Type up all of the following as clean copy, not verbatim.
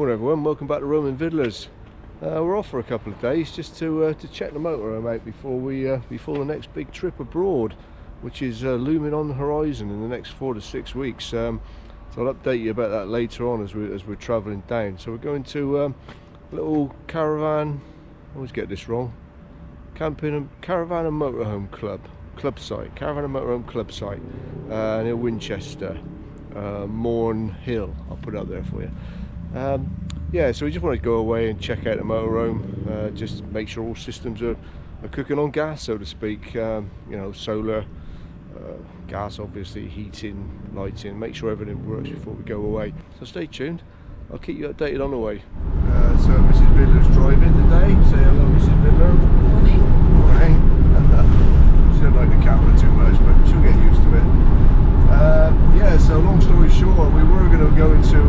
Morning everyone, welcome back to Roman Viddlers. We're off for a couple of days just to check the motorhome out before the next big trip abroad, which is looming on the horizon in the next 4 to 6 weeks. So I'll update you about that later on as we're travelling down. So we're going to a little caravan. I always get this wrong. Caravan and Motorhome club site. Caravan and Motorhome club site near Winchester, Morn Hill. I'll put it up there for you. Yeah, so we just want to go away and check out the motorhome, just make sure all systems are cooking on gas, so to speak. You know, solar, gas, obviously, heating, lighting, make sure everything works before we go away. So stay tuned, I'll keep you updated on the way. So Mrs. Viddler's driving today. Say hello, Mrs. Viddler. Morning. Morning. She don't like the camera too much, but she'll get used to it. Yeah, so long story short, we were going to go into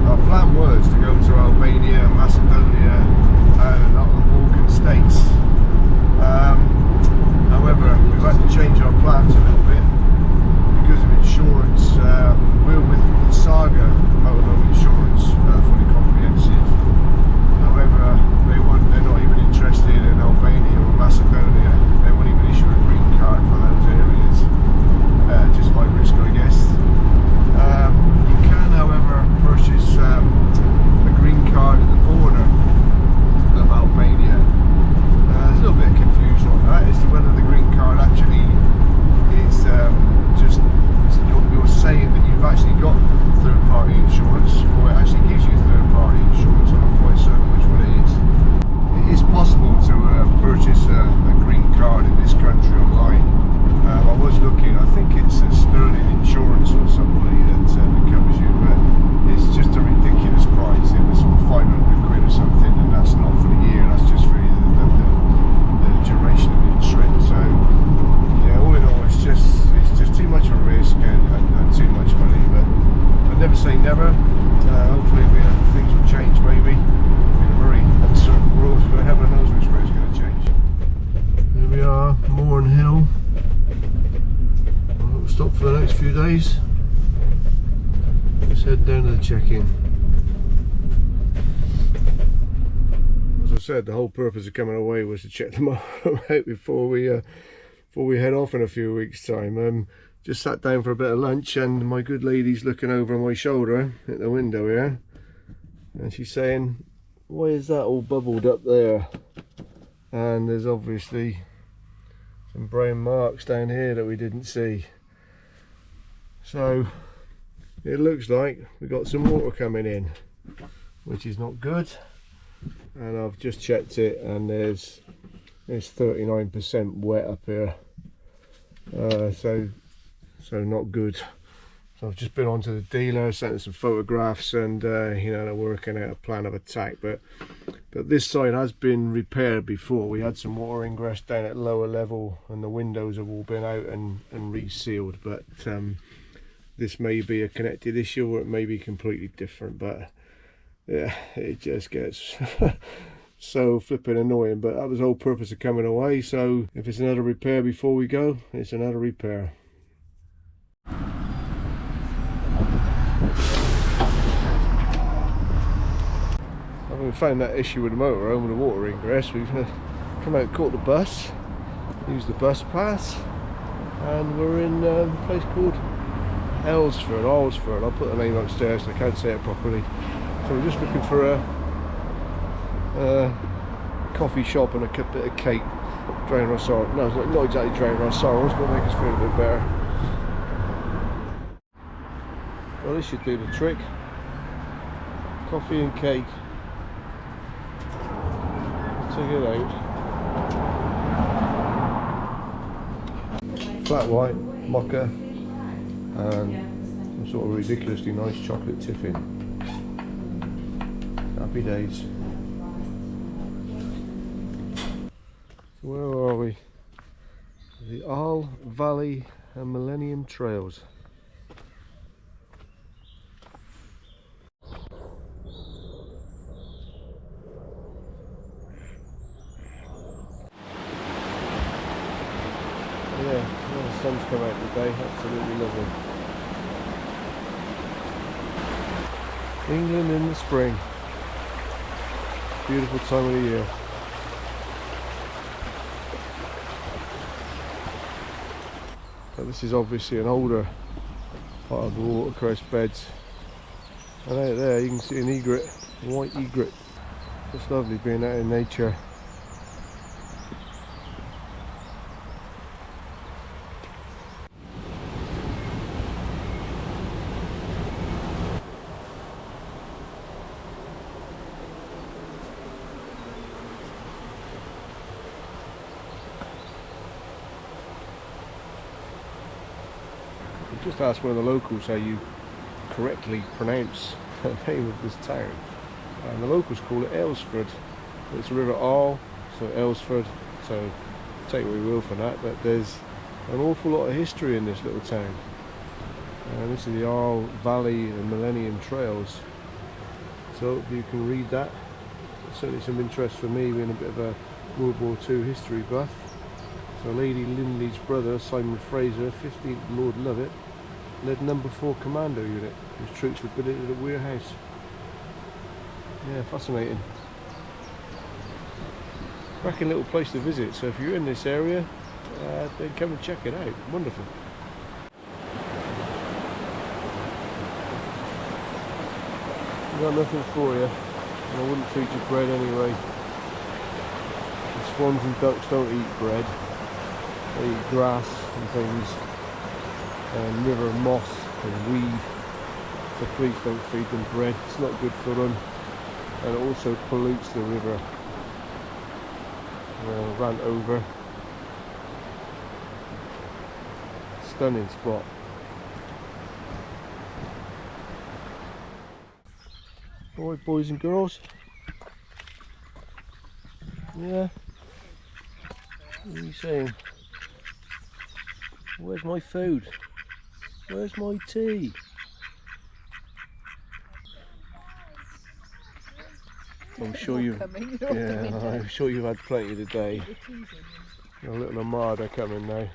our plan was to go to Albania, Macedonia, and up the Balkan states. However, we've had to change our plans a little bit because of insurance. We're with Saga Motorhome Insurance, fully comprehensive. However, they're not even interested in Albania or Macedonia. They won't even issue a green card for those areas. Just by risk, I guess. You can, however, purchase a green card at the border of Albania. There's a little bit of confusion on that as to whether the green card actually is just you're saying that you've actually got third-party insurance, or it actually gives you third-party insurance. I'm not quite certain which one it is. It is possible to purchase a green card in this country online. I was looking, I think it's a Sterling Insurance or somebody that covers you, but it's just a ridiculous price. It was sort of 500 quid or something, and that's not for the year, that's just for the duration of your trip. So yeah, all in all, it's just too much of a risk and too much money, but I'd never say never. Hopefully things will change, maybe. In a very uncertain world, but heaven knows which way it's going to change. Here we are, Morn Hill. We'll stop for the next few days. Let's head down to the check-in. As I said, the whole purpose of coming away was to check the motorhome out before we head off in a few weeks' time. Just sat down for a bit of lunch, and my good lady's looking over my shoulder at the window here, and she's saying, "Why is that all bubbled up there?" And there's obviously some brown marks down here that we didn't see. So it looks like we got some water coming in, which is not good. And I've just checked it, and there's 39% wet up here. So not good. So I've just been on to the dealer, sent them some photographs, and you know, they're working out a plan of attack. But this side has been repaired before. We had some water ingress down at lower level, and the windows have all been out and resealed. But this may be a connected issue, or it may be completely different. But yeah, it just gets so flipping annoying. But that was the whole purpose of coming away. So if it's another repair before we go, it's another repair. Having found that issue with the motorhome with the water ingress, we've come out, caught the bus, used the bus pass, and we're in a place called Alresford. I'll put the name upstairs, I can't say it properly. So we're just looking for a coffee shop and a bit of cake, drowning our sorrows. No, it's not exactly drowning our sorrows, but make us feel a bit better. Well, this should do the trick. Coffee and cake. Check it out. Flat white, mocha, and some sort of ridiculously nice chocolate tiffin. Happy days. So where are we? The Arl Valley and Millennium Trails. Yeah, the sun's come out today, absolutely lovely. England in the spring. Beautiful time of the year. But this is obviously an older part of the watercress beds. And out there you can see an egret, a white egret. It's lovely being out in nature. Just asked one of the locals how you correctly pronounce the name of this town, and the locals call it Alresford. It's River Arl, so Alresford, so take what you will from that, but there's an awful lot of history in this little town. And this is the Arl Valley and Millennium Trails, so you can read that. It's certainly some interest for me, being a bit of a World War II history buff. So Lady Lindley's brother, Simon Fraser, 15th Lord Lovett, led number 4 Commando unit, whose troops were billeted at Weir House. Yeah, fascinating. Cracking little place to visit, so if you're in this area, then come and check it out. Wonderful. Got nothing for you, and I wouldn't feed you bread anyway. The swans and ducks don't eat bread. They eat grass and things, and river moss and weed, so please don't feed them bread. It's not good for them, and it also pollutes the river. Ran over. Stunning spot. Alright, boys and girls. Yeah. What are you saying? Where's my food? Where's my tea? I'm sure you've I'm sure you've had plenty today. Got a little armada coming now.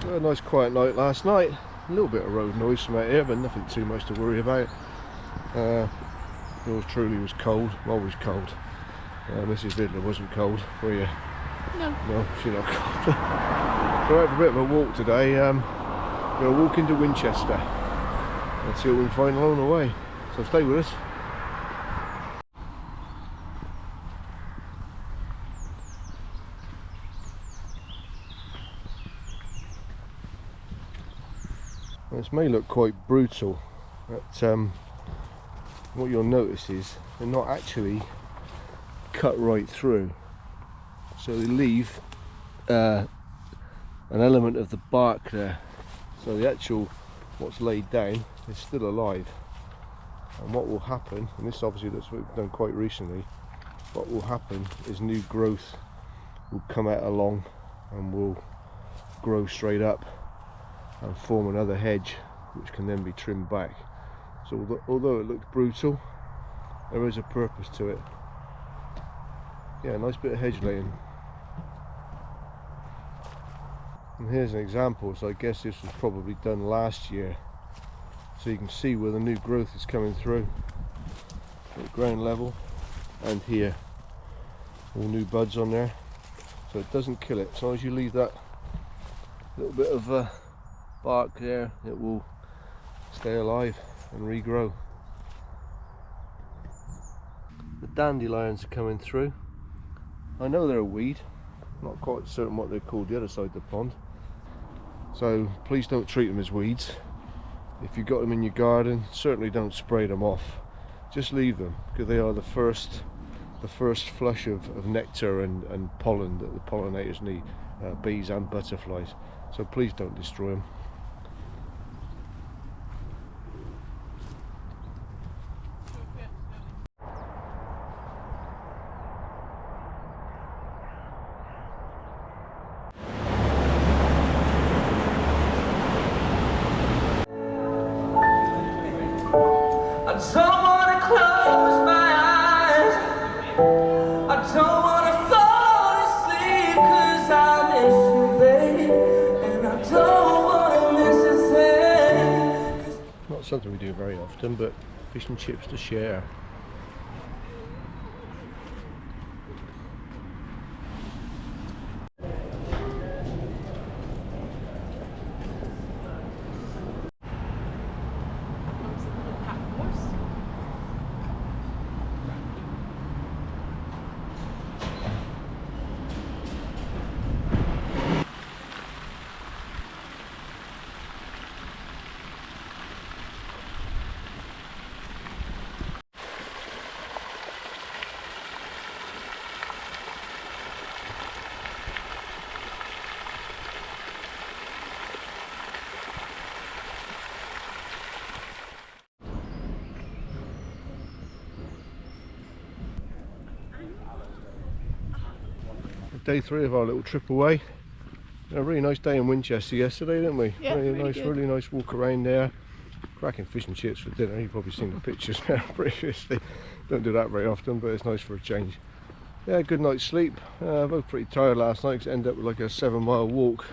A nice quiet night last night. A little bit of road noise from out here, but nothing too much to worry about. Yours truly was cold. Always cold. Mrs. Diddler wasn't cold, were you? No. No, she's not cold. So we're out for a bit of a walk today. We're going to walk into Winchester and see what we can find along the way. So stay with us. This may look quite brutal, but what you'll notice is they're not actually cut right through, so they leave an element of the bark there, so the actual what's laid down is still alive. And what will happen, and this obviously that's what we've done quite recently, what will happen is new growth will come out along and will grow straight up and form another hedge, which can then be trimmed back. So although it looks brutal, there is a purpose to it. Yeah, nice bit of hedge laying. And here's an example, so I guess this was probably done last year. So you can see where the new growth is coming through at ground level, and here, all new buds on there. So it doesn't kill it, as long as you leave that little bit of bark there, it will stay alive and regrow. The dandelions are coming through. I know they're a weed, not quite certain what they're called the other side of the pond, so please don't treat them as weeds. If you've got them in your garden, certainly don't spray them off, just leave them, because they are the first flush of nectar and pollen that the pollinators need, bees and butterflies, so please don't destroy them. don't wanna close my eyes. I don't wanna fall asleep, 'cause I miss you, babe. And I don't wanna miss a thing. Not something we do very often, but fish and chips to share. Day 3 of our little trip away. A really nice day in Winchester yesterday, didn't we? Yeah, really nice walk around there. Cracking fish and chips for dinner. You've probably seen the pictures now previously. Don't do that very often, but it's nice for a change. Yeah, good night's sleep. Both pretty tired last night because it ended up with like a 7-mile walk,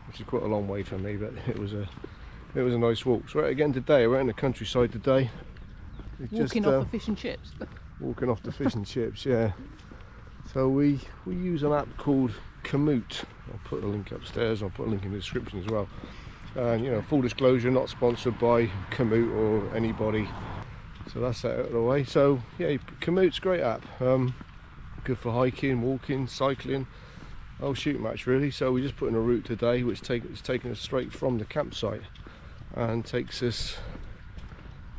which is quite a long way for me, but it was a nice walk. So we're out again today. We're out in the countryside today. Walking off the fish and chips. Walking off the fish and chips, yeah. So we use an app called Komoot. I'll put a link upstairs, I'll put a link in the description as well. And you know, full disclosure, not sponsored by Komoot or anybody. So that's that out of the way. So yeah, Komoot's a great app. Good for hiking, walking, cycling, whole shoot match really. So we just put in a route today which is taking us straight from the campsite and takes us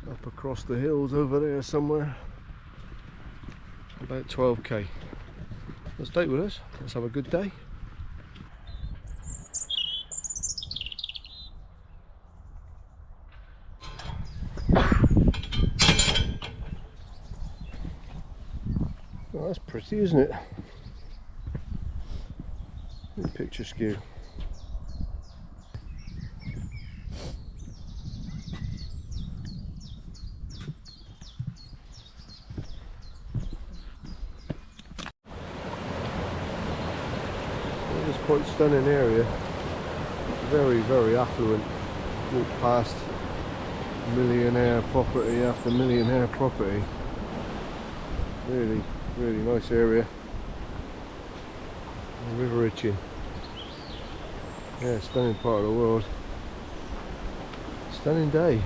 up across the hills over there somewhere. About 12k. Let's stay with us. Let's have a good day. Well, that's pretty, isn't it? Picture skew. It's quite a stunning area. Very affluent. Walk past millionaire property after millionaire property. Really nice area. River Itchin. Yeah, stunning part of the world. Stunning day.